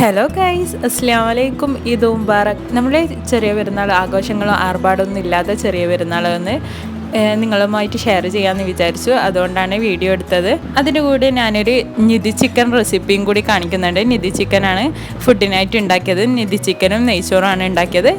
Hello guys, അസ്സലാമു അലൈക്കും. ഈദ് മുബാറക്. നമ്മുടെ ചെറിയ പെരുന്നാൾ ആഘോഷങ്ങളോ ആർഭാടമൊന്നും ഇല്ലാത്ത ചെറിയ പെരുന്നാളെന്ന് നിങ്ങളുമായിട്ട് ഷെയർ ചെയ്യാമെന്ന് വിചാരിച്ചു. അതുകൊണ്ടാണ് വീഡിയോ എടുത്തത്. അതിൻ്റെ കൂടെ ഞാനൊരു നിധി ചിക്കൻ റെസിപ്പിയും കൂടി കാണിക്കുന്നുണ്ട്. നിധി ചിക്കനാണ് ഫുഡിനായിട്ട് ഉണ്ടാക്കിയത്. നിധി ചിക്കനും നെയ്ച്ചോറുമാണ് ഉണ്ടാക്കിയത്.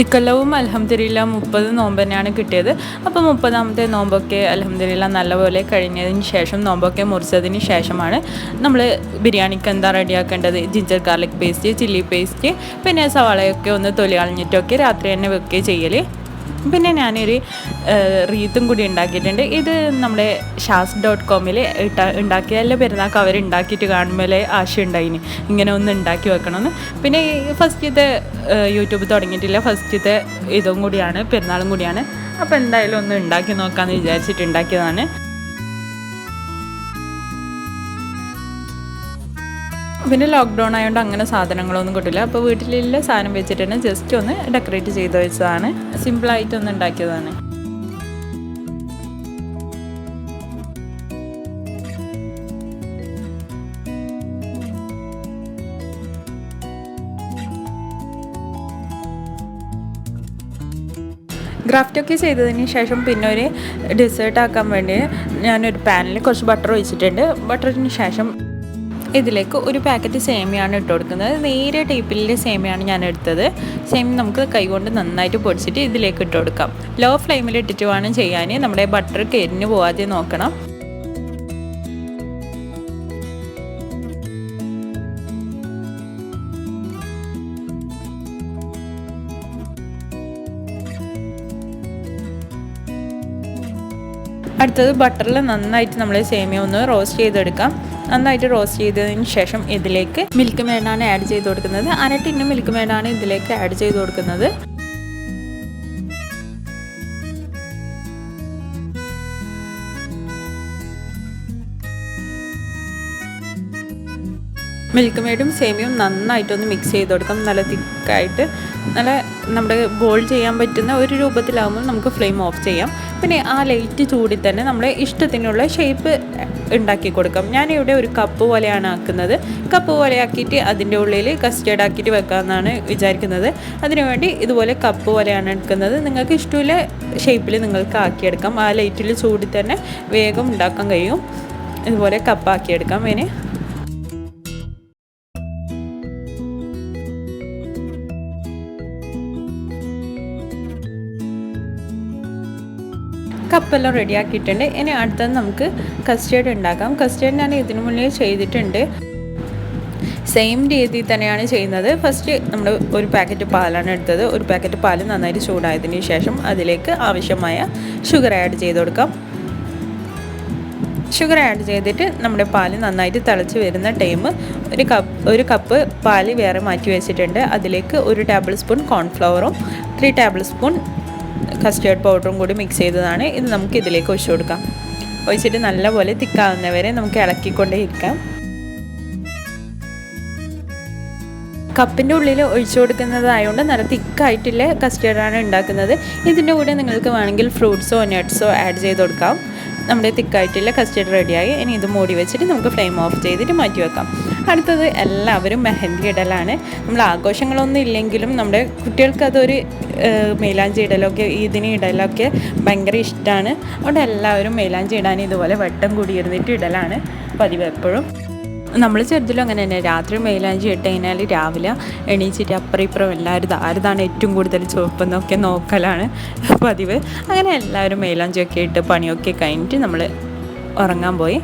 ഇക്കൊല്ലവും അൽഹംദുലില്ലാ 30 നോമ്പ് തന്നെയാണ് കിട്ടിയത്. അപ്പോൾ 30ാമത്തെ നോമ്പൊക്കെ അൽഹംദുലില്ലാ നല്ലപോലെ കഴിഞ്ഞതിന് ശേഷം, നോമ്പൊക്കെ മുറിച്ചതിന് ശേഷമാണ് നമ്മൾ ബിരിയാണിക്ക് എന്താ റെഡിയാക്കേണ്ടത്. Ginger garlic paste, chilli paste, പിന്നെ സവാളയൊക്കെ ഒന്ന് തൊലി കളഞ്ഞിട്ടൊക്കെ രാത്രി തന്നെ വെക്കുകയും ചെയ്യൽ. പിന്നെ ഞാനൊരു റീത്തും കൂടി ഉണ്ടാക്കിയിട്ടുണ്ട്. ഇത് നമ്മുടെ ഷാസ്.com ഉണ്ടാക്കിയാലേ പെരുന്നാൾക്ക് അവർ ഉണ്ടാക്കിയിട്ട് കാണുമ്പോൾ ആശയം ഉണ്ടായിന് ഇങ്ങനെ ഒന്ന് ഉണ്ടാക്കി വെക്കണമെന്ന്. പിന്നെ ഫസ്റ്റത്തെ യൂട്യൂബ് തുടങ്ങിയിട്ടില്ല, ഫസ്റ്റത്തെ ഇതും കൂടിയാണ്, പെരുന്നാളും കൂടിയാണ്. അപ്പോൾ എന്തായാലും ഒന്ന് ഉണ്ടാക്കി നോക്കാമെന്ന് വിചാരിച്ചിട്ട് ഉണ്ടാക്കിയതാണ്. പിന്നെ ലോക്ക്ഡൗൺ ആയതുകൊണ്ട് അങ്ങനെ സാധനങ്ങളൊന്നും കിട്ടില്ല. അപ്പോൾ വീട്ടിലുള്ള സാധനം വെച്ചിട്ട് തന്നെ ജസ്റ്റ് ഒന്ന് ഡെക്കറേറ്റ് ചെയ്ത് വെച്ചതാണ്. സിമ്പിളായിട്ടൊന്ന് ഉണ്ടാക്കിയതാണ്. ഗ്രാഫ്റ്റൊക്കെ ചെയ്തതിന് ശേഷം പിന്നെ ഒരു ഡെസേർട്ട് ആക്കാൻ വേണ്ടി ഞാനൊരു പാനിൽ കുറച്ച് ബട്ടർ ഒഴിച്ചിട്ടുണ്ട്. ബട്ടറിന് ശേഷം ഇതിലേക്ക് ഒരു പാക്കറ്റ് സേമിയാണ് ഇട്ട് കൊടുക്കുന്നത്. നേരെ ടൈപ്പിലെ സേമിയാണ് ഞാൻ എടുത്തത്. സേമി നമുക്ക് കൈകൊണ്ട് നന്നായിട്ട് പൊടിച്ചിട്ട് ഇതിലേക്ക് ഇട്ട് കൊടുക്കാം. ലോ ഫ്ലെയിമിൽ ഇട്ടിട്ട് വേണം ചെയ്യാൻ. നമ്മുടെ ബട്ടർ കരിഞ്ഞു പോവാതെ നോക്കണം. അടുത്തത് ബട്ടറിൽ നന്നായിട്ട് നമ്മൾ സേമിയ ഒന്ന് റോസ്റ്റ് ചെയ്തെടുക്കാം. നന്നായിട്ട് റോസ്റ്റ് ചെയ്തതിന് ശേഷം ഇതിലേക്ക് മിൽക്ക് മേഡാണ് ആഡ് ചെയ്ത് കൊടുക്കുന്നത്. 1 ടിന്ന് മിൽക്ക് മേഡാണ് ഇതിലേക്ക് ആഡ് ചെയ്ത് കൊടുക്കുന്നത്. മിൽക്ക് മേഡും സേമിയയും നന്നായിട്ടൊന്ന് മിക്സ് ചെയ്ത് കൊടുക്കാം. നല്ല തിക്കായിട്ട്, നല്ല നമ്മുടെ ബോൾ ചെയ്യാൻ പറ്റുന്ന ഒരു രൂപത്തിലാകുമ്പോൾ നമുക്ക് ഫ്ലെയിം ഓഫ് ചെയ്യാം. പിന്നെ ആ ലൈറ്റ് ചൂടിൽ തന്നെ നമ്മളെ ഇഷ്ടത്തിനുള്ള ഷേപ്പ് ഉണ്ടാക്കി കൊടുക്കാം. ഞാനിവിടെ ഒരു കപ്പ് പോലെയാണ് ആക്കുന്നത്. കപ്പ് പോലെ ആക്കിയിട്ട് അതിൻ്റെ ഉള്ളിൽ കസ്റ്റേർഡ് ആക്കിയിട്ട് വെക്കാമെന്നാണ് വിചാരിക്കുന്നത്. അതിനുവേണ്ടി ഇതുപോലെ കപ്പ് പോലെയാണ് എടുക്കുന്നത്. നിങ്ങൾക്ക് ഇഷ്ടമുള്ള ഷേപ്പിൽ നിങ്ങൾക്ക് ആക്കിയെടുക്കാം. ആ ലൈറ്റിൽ ചൂടിൽ തന്നെ വേഗം ഉണ്ടാക്കാൻ കഴിയും. ഇതുപോലെ കപ്പാക്കിയെടുക്കാം. അതിന് കപ്പെല്ലാം റെഡിയാക്കിയിട്ടുണ്ട്. ഇനി അടുത്തത് നമുക്ക് കസ്റ്റേർഡ് ഉണ്ടാക്കാം. കസ്റ്റേർഡ് ഞാൻ ഇതിനു മുന്നേ ചെയ്തിട്ടുണ്ട്. സെയിം രീതിയിൽ തന്നെയാണ് ചെയ്യുന്നത്. ഫസ്റ്റ് നമ്മൾ ഒരു പാക്കറ്റ് പാലാണ് എടുത്തത്. ഒരു പാക്കറ്റ് പാൽ നന്നായിട്ട് ചൂടായതിന് ശേഷം അതിലേക്ക് ആവശ്യമായ ഷുഗർ ആഡ് ചെയ്ത് കൊടുക്കാം. ഷുഗർ ആഡ് ചെയ്തിട്ട് നമ്മുടെ പാൽ നന്നായിട്ട് തിളച്ച് വരുന്ന ടൈം ഒരു കപ്പ് പാൽ വേറെ മാറ്റി വെച്ചിട്ടുണ്ട്. അതിലേക്ക് 1 ടേബിൾ സ്പൂൺ കോൺഫ്ലവറും 3 ടേബിൾ സ്പൂൺ കസ്റ്റേർഡ് പൗഡറും കൂടി മിക്സ് ചെയ്തതാണ്. ഇത് നമുക്ക് ഇതിലേക്ക് ഒഴിച്ചു കൊടുക്കാം. ഒഴിച്ചിട്ട് നല്ലപോലെ തിക്കാവുന്നവരെ നമുക്ക് ഇളക്കിക്കൊണ്ടേ ഇരിക്കാം. കപ്പിൻ്റെ ഉള്ളിൽ ഒഴിച്ചു കൊടുക്കുന്നതായതുകൊണ്ട് നല്ല തിക്കായിട്ടുള്ള കസ്റ്റേർഡാണ് ഉണ്ടാക്കുന്നത്. ഇതിൻ്റെ കൂടെ നിങ്ങൾക്ക് വേണമെങ്കിൽ ഫ്രൂട്ട്സോ നട്ട്സോ ആഡ് ചെയ്ത് കൊടുക്കാം. നമ്മുടെ തിക്കായിട്ടുള്ള കസ്റ്റേർഡ് റെഡിയായി. ഇനി ഇത് മൂടി വെച്ചിട്ട് നമുക്ക് ഫ്ലെയിം ഓഫ് ചെയ്തിട്ട് മാറ്റി വെക്കാം. അടുത്തത് എല്ലാവരും മെഹന്തി ഇടലാണ്. നമ്മൾ ആഘോഷങ്ങളൊന്നും ഇല്ലെങ്കിലും നമ്മുടെ കുട്ടികൾക്ക് അതൊരു മൈലാഞ്ചി ഇടലൊക്കെ ഈദിന് ഇടലൊക്കെ ഭയങ്കര ഇഷ്ടമാണ്. അതുകൊണ്ട് എല്ലാവരും മൈലാഞ്ചി ഇടാൻ ഇതുപോലെ വട്ടം കൂടി ഇരുന്നിട്ട് ഇടലാണ് പതിവ് എപ്പോഴും. നമ്മൾ ചെറുതിലും അങ്ങനെ തന്നെ. രാത്രി മൈലാഞ്ചി ഇട്ട് കഴിഞ്ഞാൽ രാവിലെ എണീച്ചിട്ട് അപ്പുറം ഇപ്പുറം എല്ലാവരും ആരുതാണ് ഏറ്റവും കൂടുതൽ ചുവപ്പെന്നൊക്കെ നോക്കലാണ് പതിവ്. അങ്ങനെ എല്ലാവരും മൈലാഞ്ചിയൊക്കെ ഇട്ട് പണിയൊക്കെ കഴിഞ്ഞിട്ട് നമ്മൾ ഉറങ്ങാൻ പോയി.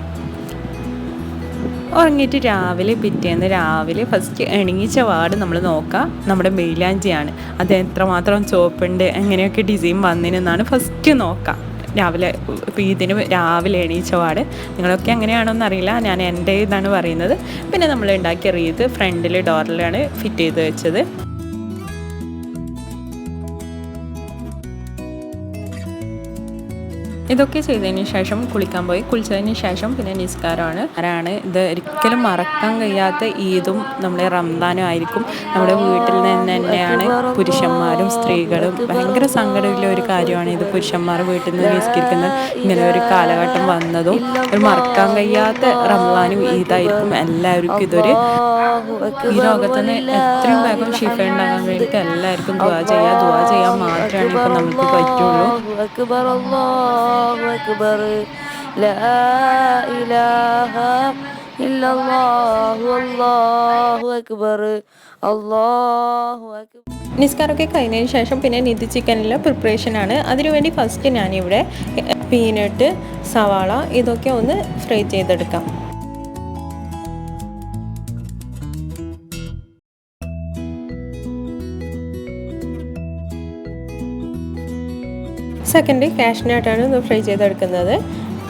ഉറങ്ങിയിട്ട് പിറ്റേന്ന് രാവിലെ ഫസ്റ്റ് എണീച്ച പാട് നമ്മൾ നോക്കാം നമ്മുടെ മൈലാഞ്ചിയാണ്. അത് എത്രമാത്രം ചുവപ്പുണ്ട്, എങ്ങനെയൊക്കെ ഡിസൈൻ വന്നിനെന്നാണ് ഫസ്റ്റ് നോക്കാം. ഇതിന് രാവിലെ എണീച്ച പാട്. നിങ്ങളൊക്കെ എങ്ങനെയാണോന്ന് അറിയില്ല, ഞാൻ എൻ്റെ ഇതാണ് പറയുന്നത്. പിന്നെ നമ്മൾ ഉണ്ടാക്കിയ റീത്ത് ഫ്രണ്ടിൽ ഡോറിലാണ് ഫിറ്റ് ചെയ്ത് വെച്ചത്. ഇതൊക്കെ ചെയ്തതിന് ശേഷം കുളിക്കാൻ പോയി. കുളിച്ചതിന് ശേഷം പിന്നെ നിസ്കാരമാണ്. ഇത് ഒരിക്കലും മറക്കാൻ കഴിയാത്ത ഈദും നമ്മുടെ റംദാനും ആയിരിക്കും. നമ്മുടെ വീട്ടിൽ നിന്ന് തന്നെയാണ് പുരുഷന്മാരും സ്ത്രീകളും. ഭയങ്കര സങ്കടമുള്ള ഒരു കാര്യമാണ് ഇത്. പുരുഷന്മാർ വീട്ടിൽ നിന്ന് നിസ്കരിക്കുന്ന ഇങ്ങനെ ഒരു കാലഘട്ടം വന്നതും ഒരു മറക്കാൻ കഴിയാത്ത റംദാനും ഈദായിരിക്കും. എല്ലാവർക്കും ഇതൊരു ഈ ലോകത്ത് നിന്ന് എത്രയും വേഗം ശിഫ ഉണ്ടാകാൻ വേണ്ടിയിട്ട് എല്ലാവർക്കും ദുആ ചെയ്യാൻ മാത്രമാണ് ഇപ്പം നമുക്ക് പറ്റുള്ളൂ. നിസ്കാരമൊക്കെ കഴിഞ്ഞതിന് ശേഷം പിന്നെ നിധി ചിക്കനിലെ പ്രിപ്പറേഷനാണ്. അതിനുവേണ്ടി ഫസ്റ്റ് ഞാനിവിടെ പീനട്ട്, സവാള ഇതൊക്കെ ഒന്ന് ഫ്രൈ ചെയ്തെടുക്കാം. സെക്കൻഡ് കാഷ്നട്ടാണ് ഇത് ഫ്രൈ ചെയ്തെടുക്കുന്നത്.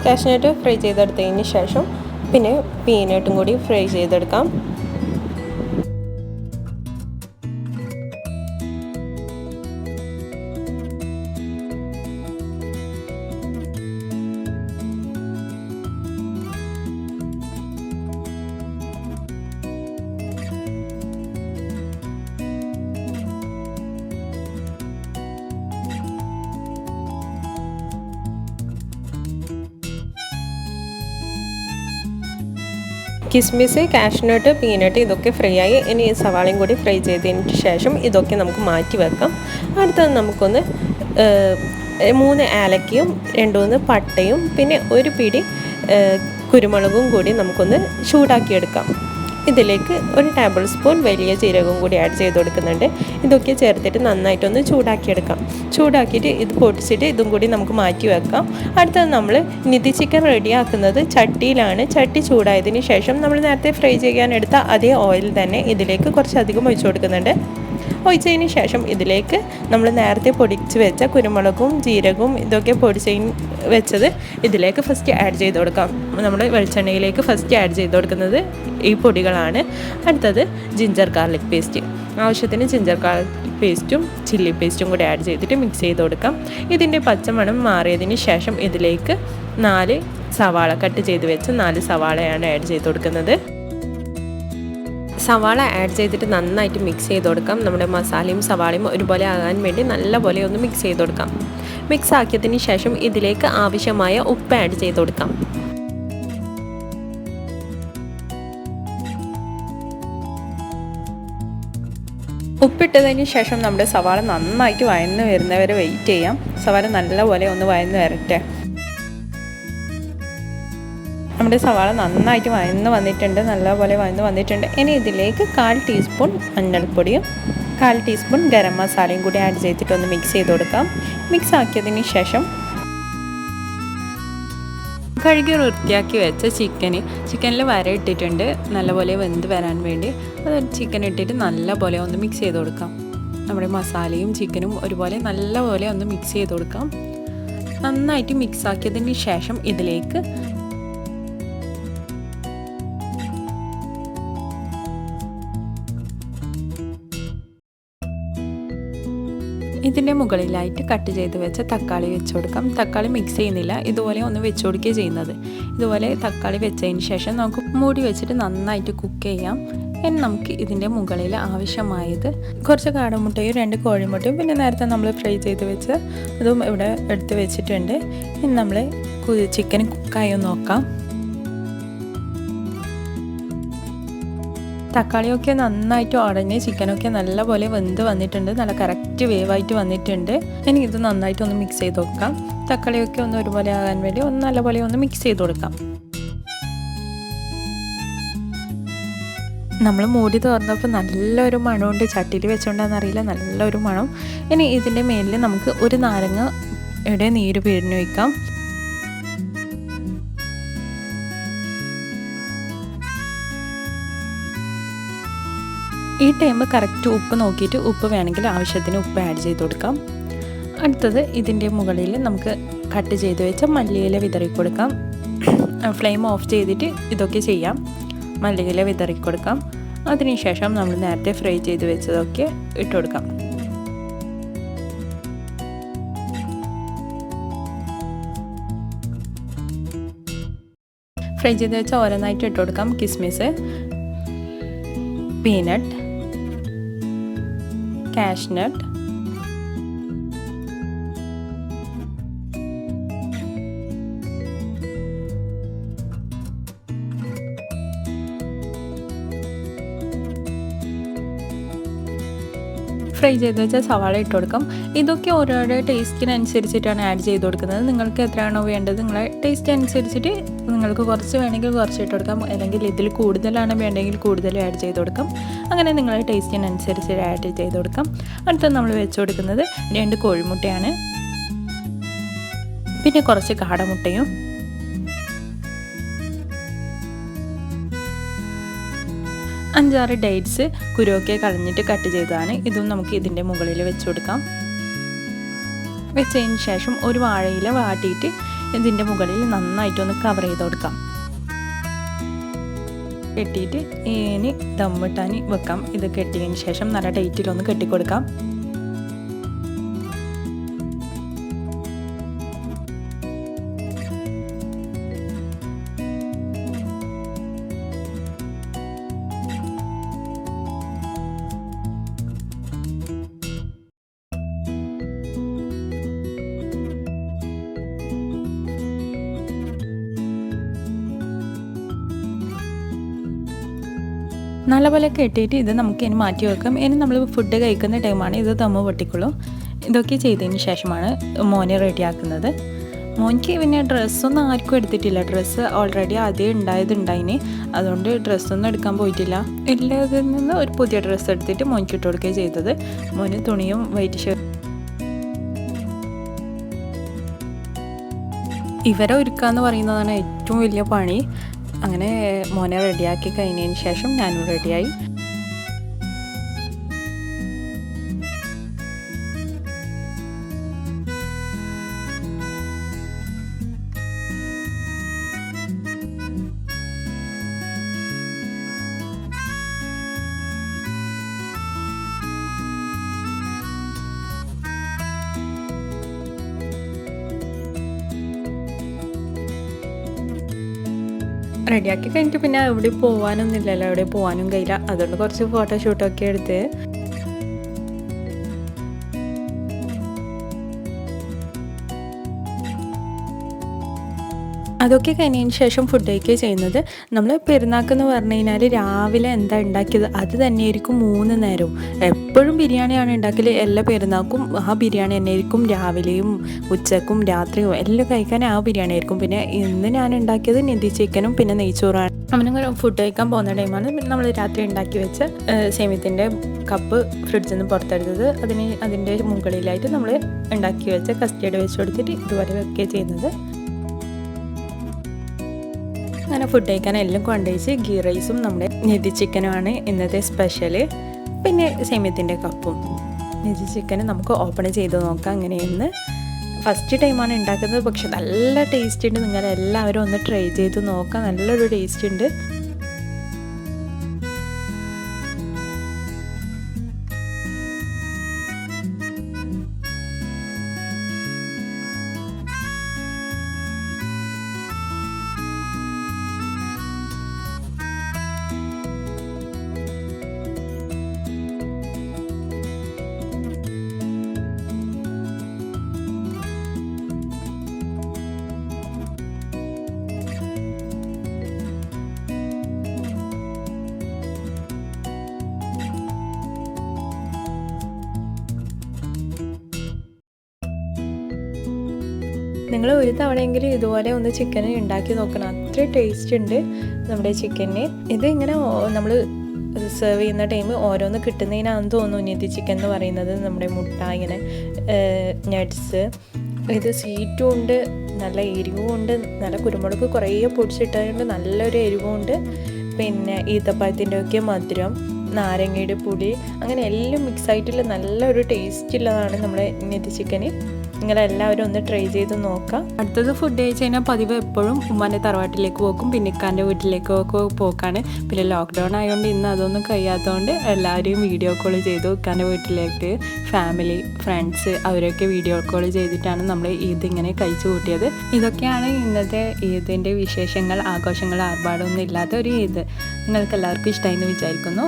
കാഷ്നട്ട് ഫ്രൈ ചെയ്തെടുത്തതിന് ശേഷം പിന്നെ പീനട്ടും കൂടി ഫ്രൈ ചെയ്തെടുക്കാം. കിസ്മിസ്, കാഷ്നട്ട്, പീനട്ട് ഇതൊക്കെ ഫ്രൈ ആയി. ഇനി സവാളയും കൂടി ഫ്രൈ ചെയ്തതിന് ശേഷം ഇതൊക്കെ നമുക്ക് മാറ്റി വെക്കാം. അടുത്തത് നമുക്കൊന്ന് 3 ഏലക്കയും 2-3 പട്ടയും പിന്നെ ഒരു പിടി കുരുമുളകും കൂടി നമുക്കൊന്ന് ചൂടാക്കിയെടുക്കാം. ഇതിലേക്ക് 1 ടേബിൾ സ്പൂൺ വലിയ ജീരകവും കൂടി ആഡ് ചെയ്ത് കൊടുക്കുന്നുണ്ട്. ഇതൊക്കെ ചേർത്തിട്ട് നന്നായിട്ടൊന്ന് ചൂടാക്കിയെടുക്കാം. ചൂടാക്കിയിട്ട് ഇത് പൊടിച്ചിട്ട് ഇതും കൂടി നമുക്ക് മാറ്റി വെക്കാം. അടുത്തത് നമ്മൾ നിധി ചിക്കൻ റെഡിയാക്കുന്നത് ചട്ടിയിലാണ്. ചട്ടി ചൂടായതിന് ശേഷം നമ്മൾ നേരത്തെ ഫ്രൈ ചെയ്യാൻ എടുത്ത അതേ ഓയിൽ തന്നെ ഇതിലേക്ക് കുറച്ചധികം ഒഴിച്ചു കൊടുക്കുന്നുണ്ട്. ഒഴിച്ചതിന് ശേഷം ഇതിലേക്ക് നമ്മൾ നേരത്തെ പൊടിച്ച് വെച്ച കുരുമുളകും ജീരകവും ഇതൊക്കെ പൊടിച്ച് വെച്ചത് ഇതിലേക്ക് ഫസ്റ്റ് ആഡ് ചെയ്ത് കൊടുക്കാം. നമ്മൾ വെളിച്ചെണ്ണയിലേക്ക് ഫസ്റ്റ് ആഡ് ചെയ്ത് കൊടുക്കുന്നത് ഈ പൊടികളാണ്. അടുത്തത് ജിഞ്ചർ ഗാർലിക് പേസ്റ്റ്. ആവശ്യത്തിന് ജിഞ്ചർ ഗാർലിക് പേസ്റ്റും ചില്ലി പേസ്റ്റും കൂടി ആഡ് ചെയ്തിട്ട് മിക്സ് ചെയ്ത് കൊടുക്കാം. ഇതിൻ്റെ പച്ചമണം മാറിയതിന് ശേഷം ഇതിലേക്ക് 4 സവാള കട്ട് ചെയ്ത് വെച്ച് 4 സവാളയാണ് ആഡ് ചെയ്ത് കൊടുക്കുന്നത്. സവാള ആഡ് ചെയ്തിട്ട് നന്നായിട്ട് മിക്സ് ചെയ്ത് കൊടുക്കാം. നമ്മുടെ മസാലയും സവാളയും ഒരുപോലെ ആകാൻ വേണ്ടി നല്ലപോലെ ഒന്ന് മിക്സ് ചെയ്ത് കൊടുക്കാം. മിക്സ് ആക്കിയതിന് ശേഷം ഇതിലേക്ക് ആവശ്യമായ ഉപ്പ് ആഡ് ചെയ്ത് കൊടുക്കാം. ഉപ്പിട്ടതിന് ശേഷം നമ്മുടെ സവാള നന്നായിട്ട് വഴന്ന് വരുന്നവരെ വെയിറ്റ് ചെയ്യാം. സവാള നല്ലപോലെ ഒന്ന് വഴന്ന് വരട്ടെ. നമ്മുടെ സവാള നന്നായിട്ട് വഴന്ന് വന്നിട്ടുണ്ട്, നല്ലപോലെ വഴന്ന് വന്നിട്ടുണ്ട്. ഇനി ഇതിലേക്ക് 1/4 ടീസ്പൂൺ മഞ്ഞൾപ്പൊടിയും 1/4 ടീസ്പൂൺ ഗരം മസാലയും കൂടി ആഡ് ചെയ്തിട്ടൊന്ന് മിക്സ് ചെയ്ത് കൊടുക്കാം. മിക്സ് ആക്കിയതിന് ശേഷം കഴുകി വൃത്തിയാക്കി വെച്ച ചിക്കനിൽ വര ഇട്ടിട്ടുണ്ട് നല്ലപോലെ വെന്ത് വരാൻ വേണ്ടി. അത് ചിക്കൻ ഇട്ടിട്ട് നല്ലപോലെ ഒന്ന് മിക്സ് ചെയ്ത് കൊടുക്കാം. നമ്മുടെ മസാലയും ചിക്കനും ഒരുപോലെ നല്ലപോലെ ഒന്ന് മിക്സ് ചെയ്ത് കൊടുക്കാം. നന്നായിട്ട് മിക്സ് ആക്കിയതിന് ശേഷം ഇതിലേക്ക് ഇതിൻ്റെ മുകളിലായിട്ട് കട്ട് ചെയ്ത് വെച്ച തക്കാളി വെച്ച് കൊടുക്കാം. തക്കാളി മിക്സ് ചെയ്യുന്നില്ല, ഇതുപോലെ ഒന്ന് വെച്ച് കൊടുക്കുകയാണ് ചെയ്യുന്നത്. ഇതുപോലെ തക്കാളി വെച്ചതിന് ശേഷം നമുക്ക് മൂടി വെച്ചിട്ട് നന്നായിട്ട് കുക്ക് ചെയ്യാം. ഇനി നമുക്ക് ഇതിൻ്റെ മുകളിൽ ആവശ്യമായത് കുറച്ച് കാടമുട്ടയും 2 കോഴിമുട്ടയും പിന്നെ നേരത്തെ നമ്മൾ ഫ്രൈ ചെയ്ത് വെച്ച് അതും ഇവിടെ എടുത്ത് വെച്ചിട്ടുണ്ട്. ഇനി നമ്മൾ ചിക്കൻ കുക്കായോ നോക്കാം. തക്കാളിയൊക്കെ നന്നായിട്ട് ഉടഞ്ഞ് ചിക്കനൊക്കെ നല്ലപോലെ വെന്ത് വന്നിട്ടുണ്ട്, നല്ല കറക്റ്റ് വേവായിട്ട് വന്നിട്ടുണ്ട്. ഇനി ഇത് നന്നായിട്ടൊന്ന് മിക്സ് ചെയ്ത് കൊടുക്കാം. തക്കാളിയൊക്കെ ഒന്ന് ഒരുപോലെ ആകാൻ വേണ്ടി ഒന്ന് നല്ലപോലെ ഒന്ന് മിക്സ് ചെയ്ത് കൊടുക്കാം. നമ്മൾ മൂടി തുറന്നപ്പോൾ നല്ലൊരു മണമുണ്ട്. ചട്ടിയിൽ വെച്ചുകൊണ്ടാണെന്നറിയില്ല, നല്ലൊരു മണം. ഇനി ഇതിൻ്റെ മേലിൽ നമുക്ക് 1 നാരങ്ങയുടെ നീര് പിഴിഞ്ഞ് വയ്ക്കാം. ഈ ടൈം കറക്റ്റ് ഉപ്പ് നോക്കിയിട്ട് ഉപ്പ് വേണമെങ്കിൽ ആവശ്യത്തിന് ഉപ്പ് ആഡ് ചെയ്ത് കൊടുക്കാം. അടുത്തത് ഇതിൻ്റെ മുകളിൽ നമുക്ക് കട്ട് ചെയ്ത് വെച്ച മല്ലിയില വിതറി കൊടുക്കാം. ഫ്ലെയിം ഓഫ് ചെയ്തിട്ട് ഇതൊക്കെ ചെയ്യാം. മല്ലിയില വിതറി കൊടുക്കാം. അതിനുശേഷം നമ്മൾ നേരത്തെ ഫ്രൈ ചെയ്ത് വെച്ചതൊക്കെ ഇട്ട് കൊടുക്കാം. ഫ്രൈ ചെയ്ത് വെച്ചാൽ ഓരോന്നായിട്ട് ഇട്ട് കൊടുക്കാം. കിസ്മിസ്, പീനട്ട്, കാഷ്നട്ട്, ഫ്രൈ ചെയ്ത് വെച്ചാൽ സവാള ഇട്ട് കൊടുക്കാം. ഇതൊക്കെ ഓരോരുടെ ടേസ്റ്റിനനുസരിച്ചിട്ടാണ് ആഡ് ചെയ്ത് കൊടുക്കുന്നത്. നിങ്ങൾക്ക് എത്രയാണോ വേണ്ടത് നിങ്ങളെ ടേസ്റ്റ് അനുസരിച്ചിട്ട് നിങ്ങൾക്ക് കുറച്ച് വേണമെങ്കിൽ കുറച്ച് ഇട്ട് കൊടുക്കാം, അല്ലെങ്കിൽ ഇതിൽ കൂടുതലാണ് വേണ്ടെങ്കിൽ കൂടുതൽ ആഡ് ചെയ്ത് കൊടുക്കാം. അങ്ങനെ നിങ്ങളുടെ ടേസ്റ്റിനനുസരിച്ച് ആഡ് ചെയ്ത് കൊടുക്കാം. അടുത്ത നമ്മൾ വെച്ച് കൊടുക്കുന്നത് 2 കോഴിമുട്ടയാണ്, പിന്നെ കുറച്ച് കാടമുട്ടയും, അഞ്ചാറ് ഡേറ്റ്സ് കുരുവൊക്കെ കളഞ്ഞിട്ട് കട്ട് ചെയ്തതാണ്. ഇതും നമുക്ക് ഇതിൻ്റെ മുകളിൽ വെച്ച് കൊടുക്കാം. വെച്ചതിന് ശേഷം ഒരു വാഴയില വാട്ടിയിട്ട് ഇതിൻ്റെ മുകളിൽ നന്നായിട്ടൊന്ന് കവർ ചെയ്ത് കൊടുക്കാം. കെട്ടിയിട്ട് ഇനി ദമ്മിട്ടാൻ വെക്കാം. ഇത് കെട്ടിയതിന് ശേഷം നല്ല ടൈറ്റിലൊന്ന് കെട്ടിക്കൊടുക്കാം. നല്ലപോലെ കെട്ടിയിട്ട് ഇത് നമുക്ക് ഇനി മാറ്റി വെക്കാം. ഇനി നമ്മൾ ഫുഡ് കഴിക്കുന്ന ടൈമാണ്, ഇത് ദമ്മ് പൊട്ടിക്കുള്ളൂ. ഇതൊക്കെ ചെയ്തതിന് ശേഷമാണ് മോനെ റെഡിയാക്കുന്നത്. മോനിക്ക് പിന്നെ ഡ്രസ്സൊന്നും ആർക്കും എടുത്തിട്ടില്ല. ഡ്രസ്സ് ഓൾറെഡി ആദ്യം ഉണ്ടായതുണ്ടായിന്, അതുകൊണ്ട് ഡ്രസ്സൊന്നും എടുക്കാൻ പോയിട്ടില്ല. എല്ലാത്തിൽ നിന്ന് ഒരു പുതിയ ഡ്രസ്സ് എടുത്തിട്ട് മോനിക്ക് ഇട്ട് കൊടുക്കുകയാണ് ചെയ്തത്. മോന് തുണിയും വൈറ്റ് ഷർട്ട്. ഇവരെ ഒരുക്കാന്ന് പറയുന്നതാണ് ഏറ്റവും വലിയ പണി. അങ്ങനെ മോനെ റെഡിയാക്കി കഴിഞ്ഞതിന് ശേഷം ഞാനും റെഡിയായി. റെഡിയാക്കി കഴിഞ്ഞിട്ട് പിന്നെ എവിടെ പോകാനൊന്നും ഇല്ലല്ലോ, എവിടെ പോകാനും കഴിയില്ല. അതുകൊണ്ട് കുറച്ച് ഫോട്ടോഷൂട്ടൊക്കെ എടുത്ത് അതൊക്കെ കഴിഞ്ഞതിന് ശേഷം ഫുഡ് കഴിക്കുക ചെയ്യുന്നത്. നമ്മൾ പെരുന്നാക്കെന്ന് പറഞ്ഞു കഴിഞ്ഞാൽ രാവിലെ എന്താ ഉണ്ടാക്കിയത് അത് തന്നെയായിരിക്കും 3 നേരവും. എപ്പോഴും ബിരിയാണിയാണ് ഉണ്ടാക്കൽ. എല്ലാ പെരുന്നാക്കും ആ ബിരിയാണി തന്നെയായിരിക്കും. രാവിലെയും ഉച്ചക്കും രാത്രിയും എല്ലാം കഴിക്കാൻ ആ ബിരിയാണി ആയിരിക്കും. പിന്നെ ഇന്ന് ഞാൻ ഉണ്ടാക്കിയത് നിധി ചിക്കനും പിന്നെ നെയ്ച്ചോറാണ്. അവനങ്ങനെ ഫുഡ് കഴിക്കാൻ പോകുന്ന ടൈമാണ് നമ്മൾ രാത്രി ഉണ്ടാക്കി വെച്ച സേമിയത്തിൻ്റെ കപ്പ് ഫ്രിഡ്ജിൽ നിന്ന് പുറത്തെടുത്തത്. അതിൻ്റെ മുകളിലായിട്ട് നമ്മൾ ഉണ്ടാക്കി വെച്ച കസ്റ്റേർഡ് വെച്ച് കൊടുത്തിട്ട് ഇതുവരെ വെക്കുകയാണ് ചെയ്യുന്നത്. അങ്ങനെ ഫുഡ് കഴിക്കാൻ എല്ലാം കൊണ്ടുവച്ച് ഗീ റൈസും നമ്മുടെ നിധി ചിക്കനുമാണ് ഇന്നത്തെ സ്പെഷ്യൽ. പിന്നെ സേമിയത്തിൻ്റെ കപ്പും. നിധി ചിക്കനും നമുക്ക് ഓപ്പൺ ചെയ്ത് നോക്കാം എങ്ങനെയെന്ന്. ഫസ്റ്റ് ടൈമാണ് ഉണ്ടാക്കുന്നത്, പക്ഷെ നല്ല ടേസ്റ്റ് ഉണ്ട്. നിങ്ങളെല്ലാവരും ഒന്ന് ട്രൈ ചെയ്ത് നോക്കാം, നല്ലൊരു ടേസ്റ്റ് ഉണ്ട്. നിങ്ങൾ ഒരു തവണയെങ്കിലും ഇതുപോലെ ഒന്ന് ചിക്കൻ ഉണ്ടാക്കി നോക്കണം, അത്ര ടേസ്റ്റ് ഉണ്ട് നമ്മുടെ ചിക്കന്. ഇത് ഇങ്ങനെ നമ്മൾ സെർവ് ചെയ്യുന്ന ടൈം ഓരോന്ന് കിട്ടുന്നതിനാണെന്ന് തോന്നുന്നു നിധി ചിക്കൻ എന്ന് പറയുന്നത്. നമ്മുടെ മുട്ട, ഇങ്ങനെ നട്ട്സ്, ഇത് സ്വീറ്റും ഉണ്ട്, നല്ല എരിവും ഉണ്ട്, നല്ല കുരുമുളക് കുറേ പൊടിച്ചിട്ടുണ്ട്, നല്ലൊരു എരിവും ഉണ്ട്. പിന്നെ ഈത്തപ്പഴത്തിൻ്റെ ഒക്കെ മധുരം, നാരങ്ങയുടെ പുളി, അങ്ങനെ എല്ലാം മിക്സ് ആയിട്ടുള്ള നല്ലൊരു ടേസ്റ്റ് ഉള്ളതാണ് നമ്മുടെ നിധി ചിക്കന്. നിങ്ങളെല്ലാവരും ഒന്ന് ട്രൈ ചെയ്ത് നോക്കാം. അടുത്തത് ഫുഡ് കഴിച്ച് കഴിഞ്ഞാൽ പതിവ് എപ്പോഴും ഉമ്മാൻ്റെ തറവാട്ടിലേക്ക് പോക്കും പിന്നെ ഇക്കാൻ്റെ വീട്ടിലേക്കൊക്കെ പോക്കാണ്. പിന്നെ ലോക്ക്ഡൗൺ ആയതുകൊണ്ട് ഇന്ന് അതൊന്നും കഴിയാത്തതുകൊണ്ട് എല്ലാവരെയും വീഡിയോ കോൾ ചെയ്തു. ഇക്കാൻ്റെ വീട്ടിലേക്ക് ഫാമിലി ഫ്രണ്ട്സ് അവരൊക്കെ വീഡിയോ കോൾ ചെയ്തിട്ടാണ് നമ്മൾ ഈദ് ഇങ്ങനെ കഴിച്ചു കൂട്ടിയത്. ഇതൊക്കെയാണ് ഇന്നത്തെ ഈദിൻ്റെ വിശേഷങ്ങൾ. ആഘോഷങ്ങൾ ആർഭാടമൊന്നും ഇല്ലാത്ത ഒരു ഈദ്. നിങ്ങൾക്ക് എല്ലാവർക്കും ഇഷ്ടമായി എന്ന് വിചാരിക്കുന്നു.